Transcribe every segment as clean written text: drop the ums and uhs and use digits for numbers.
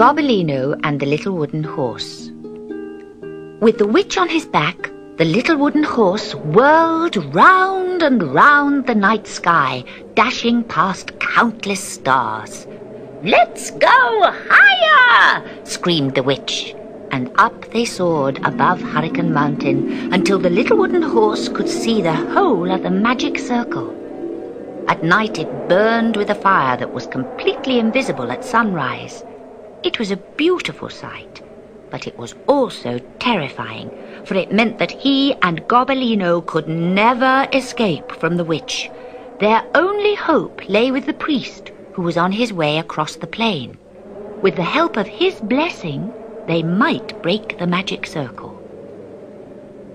Gobbolino and the Little Wooden Horse. With the witch on his back, the little wooden horse whirled round and round the night sky, dashing past countless stars. "Let's go higher!" screamed the witch, and up they soared above Hurricane Mountain until the little wooden horse could see the whole of the magic circle. At night it burned with a fire that was completely invisible at sunrise. It was a beautiful sight, but it was also terrifying, for it meant that he and Gobbolino could never escape from the witch. Their only hope lay with the priest, who was on his way across the plain. With the help of his blessing, they might break the magic circle.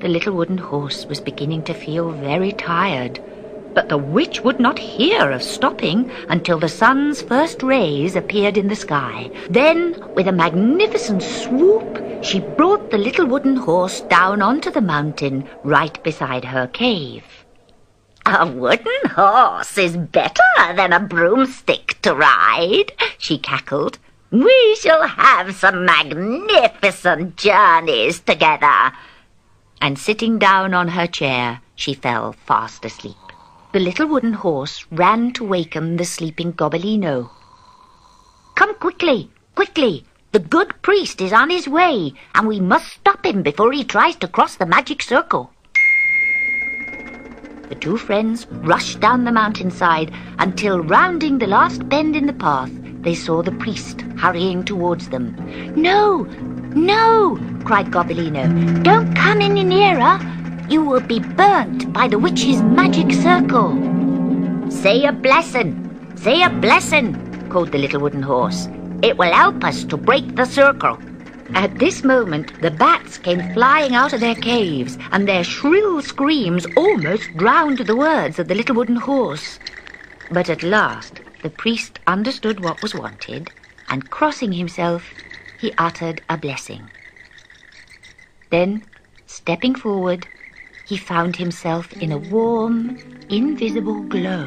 The little wooden horse was beginning to feel very tired, but the witch would not hear of stopping until the sun's first rays appeared in the sky. Then, with a magnificent swoop, she brought the little wooden horse down onto the mountain right beside her cave. "A wooden horse is better than a broomstick to ride," she cackled. "We shall have some magnificent journeys together." And sitting down on her chair, she fell fast asleep. The little wooden horse ran to waken the sleeping Gobbolino. "Come quickly, quickly! The good priest is on his way, and we must stop him before he tries to cross the magic circle." The two friends rushed down the mountainside until, rounding the last bend in the path, they saw the priest hurrying towards them. "No, no!" cried Gobbolino. "Don't come any nearer! You will be burnt by the witch's magic circle." "Say a blessing! Say a blessing!" called the little wooden horse. "It will help us to break the circle." At this moment, the bats came flying out of their caves, and their shrill screams almost drowned the words of the little wooden horse. But at last, the priest understood what was wanted, and crossing himself, he uttered a blessing. Then, stepping forward, he found himself in a warm, invisible glow.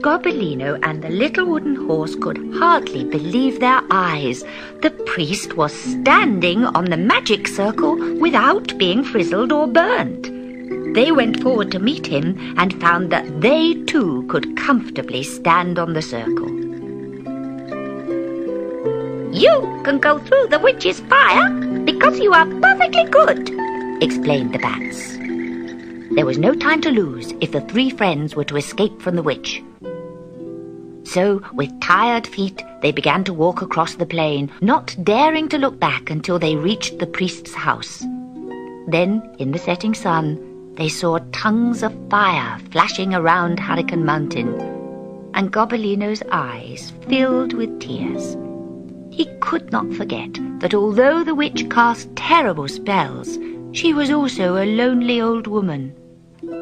Gobbolino and the little wooden horse could hardly believe their eyes. The priest was standing on the magic circle without being frizzled or burnt. They went forward to meet him and found that they too could comfortably stand on the circle. "You can go through the witch's fire because you are perfectly good," explained the bats. There was no time to lose if the three friends were to escape from the witch. So, with tired feet, they began to walk across the plain, not daring to look back until they reached the priest's house. Then, in the setting sun, they saw tongues of fire flashing around Hurricane Mountain, and Gobbolino's eyes filled with tears. He could not forget that although the witch cast terrible spells, she was also a lonely old woman.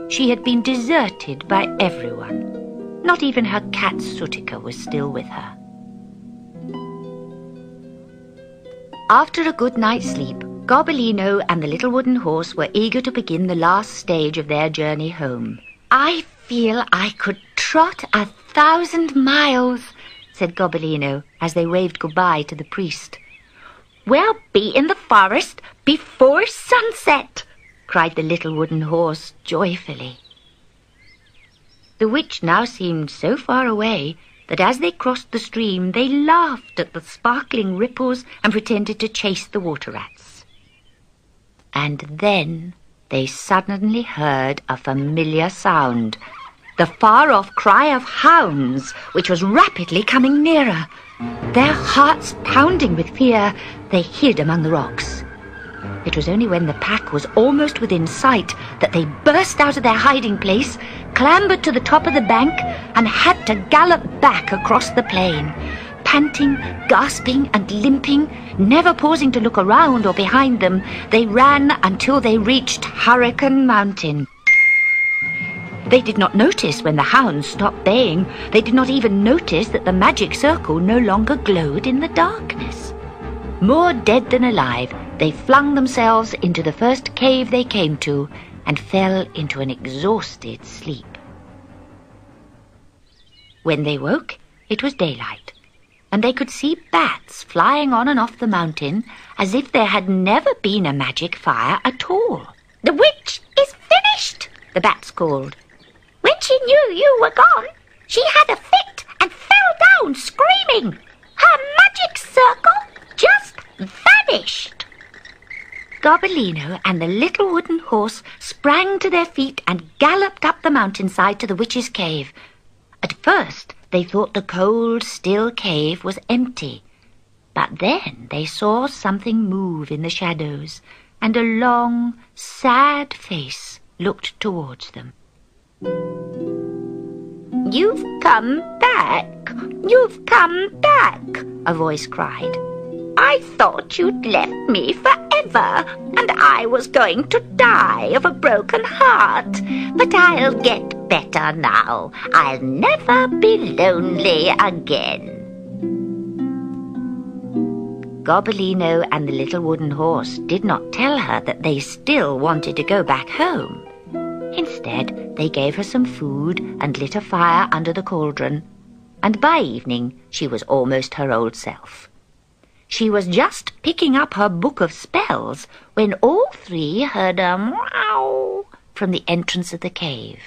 She had been deserted by everyone. Not even her cat Sutika was still with her. After a good night's sleep, Gobbolino and the little wooden horse were eager to begin the last stage of their journey home. "I feel I could trot 1,000 miles, said Gobbolino as they waved goodbye to the priest. "We'll be in the forest before sunset," cried the little wooden horse joyfully. The witch now seemed so far away that as they crossed the stream they laughed at the sparkling ripples and pretended to chase the water rats. And then they suddenly heard a familiar sound, the far-off cry of hounds, which was rapidly coming nearer. Their hearts pounding with fear, they hid among the rocks. It was only when the pack was almost within sight that they burst out of their hiding place, clambered to the top of the bank, and had to gallop back across the plain. Panting, gasping, and limping, never pausing to look around or behind them, they ran until they reached Hurricane Mountain. They did not notice when the hounds stopped baying. They did not even notice that the magic circle no longer glowed in the darkness. More dead than alive, they flung themselves into the first cave they came to and fell into an exhausted sleep. When they woke, it was daylight. and they could see bats flying on and off the mountain as if there had never been a magic fire at all. "The witch is finished," the bats called. "When she knew you were gone, she had a fit and fell down screaming. Her magic circle just vanished." Gobbolino and the little wooden horse sprang to their feet and galloped up the mountainside to the witch's cave. At first they thought the cold, still cave was empty, but then they saw something move in the shadows, and a long, sad face looked towards them. "You've come back! You've come back!" a voice cried. "I thought you'd left me forever, and I was going to die of a broken heart. But I'll get better now. I'll never be lonely again." Gobbolino and the little wooden horse did not tell her that they still wanted to go back home. Instead, they gave her some food and lit a fire under the cauldron, and by evening she was almost her old self. She was just picking up her book of spells when all three heard a meow from the entrance of the cave.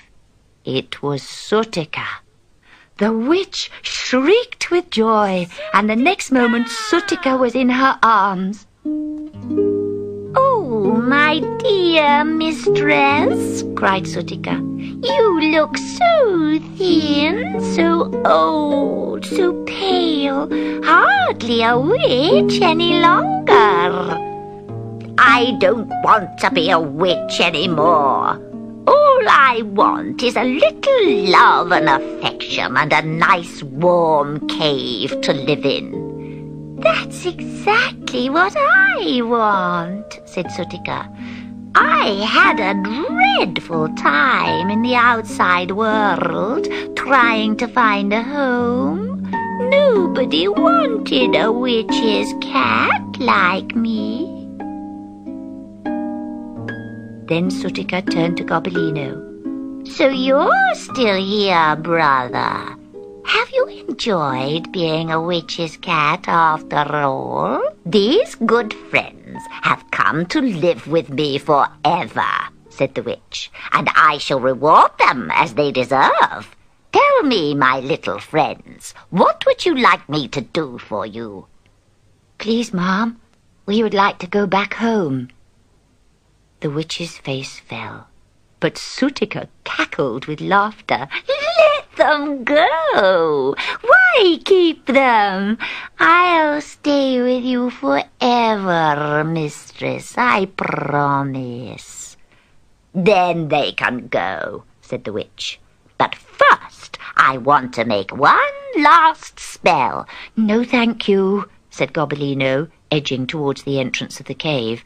It was Sutika. The witch shrieked with joy, and the next moment Sutika was in her arms. "Oh, my dear mistress," cried Sutika, "you look so thin, so old, so pale, hardly a witch any longer." "I don't want to be a witch anymore. All I want is a little love and affection and a nice warm cave to live in." "That's exactly what I want," said Sutika. "I had a dreadful time in the outside world trying to find a home. Nobody wanted a witch's cat like me." Then Sutika turned to Gobbolino. "So you're still here, brother? Have you enjoyed being a witch's cat after all? These good friends have come to live with me forever," said the witch, "and I shall reward them as they deserve. Tell me, my little friends, what would you like me to do for you?" "Please, Ma'am, we would like to go back home." The witch's face fell, but Sutika cackled with laughter. "Let them go! Why keep them? I'll stay with you forever, mistress, I promise." "Then they can go," said the witch. "But first I want to make one last spell." "No, thank you," said Gobbolino, edging towards the entrance of the cave.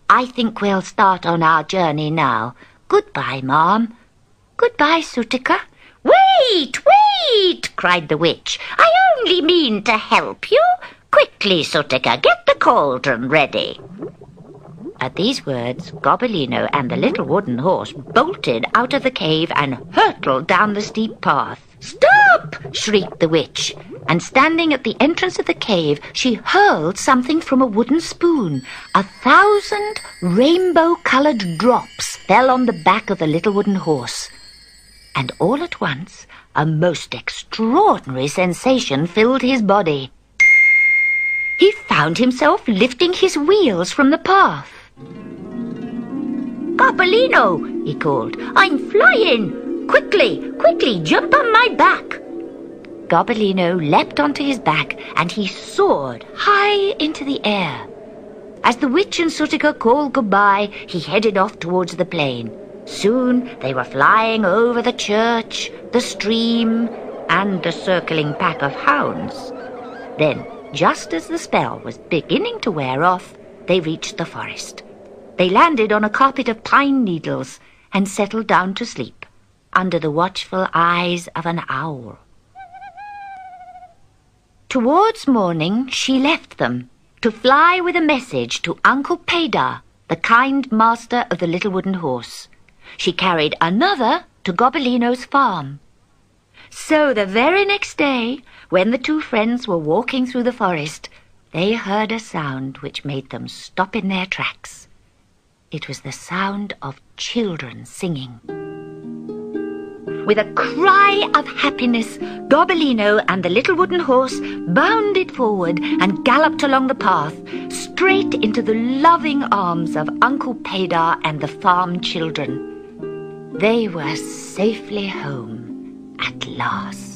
"I think we'll start on our journey now. Goodbye, Ma'am." "Goodbye, Sutika." "Wait, wait!" cried the witch. "I only mean to help you. Quickly, Sutika, get the cauldron ready." At these words, Gobbolino and the little wooden horse bolted out of the cave and hurtled down the steep path. "Stop!" shrieked the witch, and standing at the entrance of the cave, she hurled something from a wooden spoon. 1,000 rainbow-coloured drops fell on the back of the little wooden horse. And all at once, a most extraordinary sensation filled his body. He found himself lifting his wheels from the path. "Gobbolino," he called, "I'm flying! Quickly, quickly, jump on my back!" Gobbolino leapt onto his back, and he soared high into the air. As the witch and Sutika called goodbye, he headed off towards the plain. Soon they were flying over the church, the stream, and the circling pack of hounds. Then, just as the spell was beginning to wear off, they reached the forest. They landed on a carpet of pine needles and settled down to sleep under the watchful eyes of an owl. Towards morning she left them to fly with a message to Uncle Pedar, the kind master of the little wooden horse. She carried another to Gobbolino's farm. So the very next day, when the two friends were walking through the forest, they heard a sound which made them stop in their tracks. It was the sound of children singing. With a cry of happiness, Gobbolino and the little wooden horse bounded forward and galloped along the path, straight into the loving arms of Uncle Pedar and the farm children. They were safely home at last.